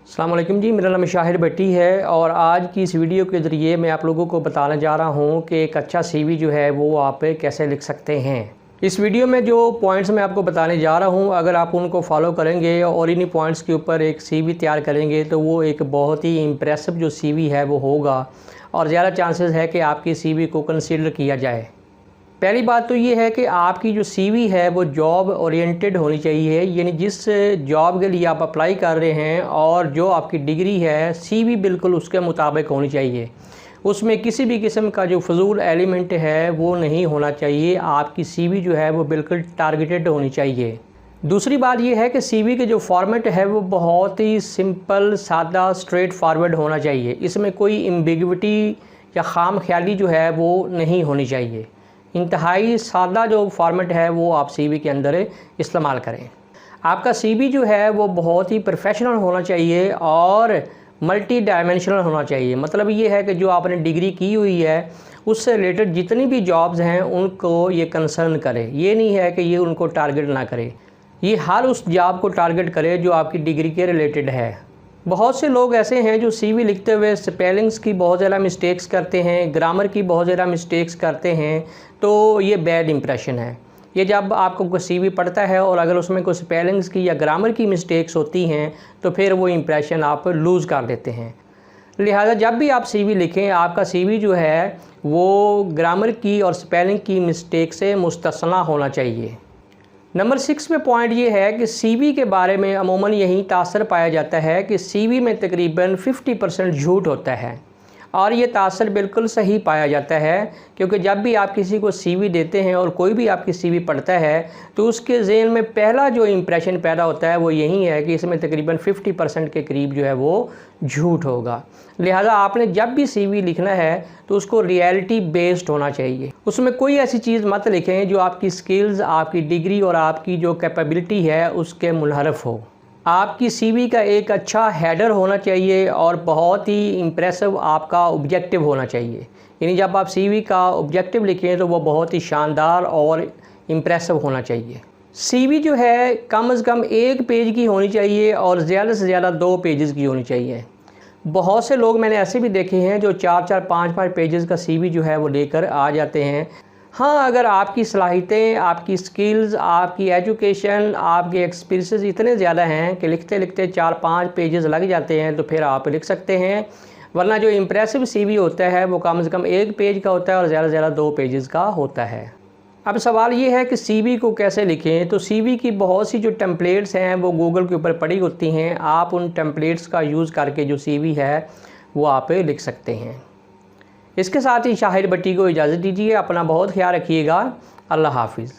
अस्सलाम वालेकुम जी, मेरा नाम शाहिर भट्टी है और आज की इस वीडियो के ज़रिए मैं आप लोगों को बताने जा रहा हूं कि एक अच्छा सीवी जो है वो आप कैसे लिख सकते हैं। इस वीडियो में जो पॉइंट्स मैं आपको बताने जा रहा हूं, अगर आप उनको फॉलो करेंगे और इन्हीं पॉइंट्स के ऊपर एक सीवी तैयार करेंगे तो वो एक बहुत ही इम्प्रेसिव जो सीवी है वो होगा और ज़्यादा चांसेस है कि आपकी सीवी को कंसीडर किया जाए। पहली बात तो ये है कि आपकी जो सीवी है वो जॉब ओरिएंटेड होनी चाहिए, यानी जिस जॉब के लिए आप अप्लाई कर रहे हैं और जो आपकी डिग्री है सीवी बिल्कुल उसके मुताबिक होनी चाहिए। उसमें किसी भी किस्म का जो फजूल एलिमेंट है वो नहीं होना चाहिए। आपकी सीवी जो है वो बिल्कुल टारगेटेड होनी चाहिए। दूसरी बात ये है कि सीवी के जो फॉर्मेट है वो बहुत ही सिंपल, सादा, स्ट्रेट फॉरवर्ड होना चाहिए। इसमें कोई एम्बिग्विटी या खाम ख्याली जो है वो नहीं होनी चाहिए। इंतहाई सादा जो फॉर्मेट है वो आप सीवी के अंदर इस्तेमाल करें। आपका सीवी जो है वो बहुत ही प्रोफेशनल होना चाहिए और मल्टी डायमेंशनल होना चाहिए। मतलब ये है कि जो आपने डिग्री की हुई है उससे रिलेटेड जितनी भी जॉब्स हैं उनको ये कंसर्न करे। ये नहीं है कि ये उनको टारगेट ना करे, ये हर उस जॉब को टारगेट करे जो आपकी डिग्री के रिलेटेड है। बहुत से लोग ऐसे हैं जो सीवी लिखते हुए स्पेलिंग्स की बहुत ज़्यादा मिस्टेक्स करते हैं, ग्रामर की बहुत ज़्यादा मिस्टेक्स करते हैं, तो ये बैड इंप्रेशन है। ये जब आपको कोई सीवी पढ़ता है और अगर उसमें कोई स्पेलिंग्स की या ग्रामर की मिस्टेक्स होती हैं तो फिर वो इंप्रेशन आप लूज़ कर देते हैं। लिहाजा जब भी आप सीवी लिखें, आपका सीवी जो है वो ग्रामर की और स्पेलिंग की मिस्टेक से मुस्तस्ना होना चाहिए। नंबर 6 पे पॉइंट ये है कि सीवी के बारे में अमूमन यही तासर पाया जाता है कि सीवी में तकरीबन 50% झूठ होता है और ये तासर बिल्कुल सही पाया जाता है, क्योंकि जब भी आप किसी को सीवी देते हैं और कोई भी आपकी सीवी पढ़ता है तो उसके ज़हन में पहला जो इम्प्रेशन पैदा होता है वो यही है कि इसमें तकरीबन 50% के करीब जो है वो झूठ होगा। लिहाजा आपने जब भी सीवी लिखना है तो उसको रियलिटी बेस्ड होना चाहिए। उसमें कोई ऐसी चीज़ मत लिखें जो आपकी स्किल्स, आपकी डिग्री और आपकी जो कैपेबिलिटी है उसके मुनहरफ हो। आपकी सीवी का एक अच्छा हेडर होना चाहिए और बहुत ही इम्प्रेसिव आपका ऑब्जेक्टिव होना चाहिए। यानी जब आप सीवी का ऑब्जेक्टिव लिखें तो वो बहुत ही शानदार और इम्प्रेसिव होना चाहिए। सीवी जो है कम से कम 1 पेज की होनी चाहिए और ज़्यादा से ज़्यादा 2 पेजेस की होनी चाहिए। बहुत से लोग मैंने ऐसे भी देखे हैं जो 4-4, 5-5 पेजेस का सीवी जो है वो लेकर आ जाते हैं। हाँ, अगर आपकी सलाहियतें, आपकी स्किल्स, आपकी एजुकेशन, आपके एक्सपीरियंसेस इतने ज़्यादा हैं कि लिखते लिखते 4-5 पेजेस लग जाते हैं तो फिर आप लिख सकते हैं। वरना जो इम्प्रेसिव सीवी होता है वो कम से कम 1 पेज का होता है और ज़्यादा से ज़्यादा 2 पेजेस का होता है। अब सवाल ये है कि सीवी को कैसे लिखें। तो सीवी की बहुत सी जो टेम्पलेट्स हैं वो गूगल के ऊपर पड़ी होती हैं। आप उन टेम्पलेट्स का यूज़ करके जो सीवी है वो आप लिख सकते हैं। इसके साथ ही शाहिर भट्टी को इजाज़त दीजिए। अपना बहुत ख्याल रखिएगा। अल्लाह हाफिज़।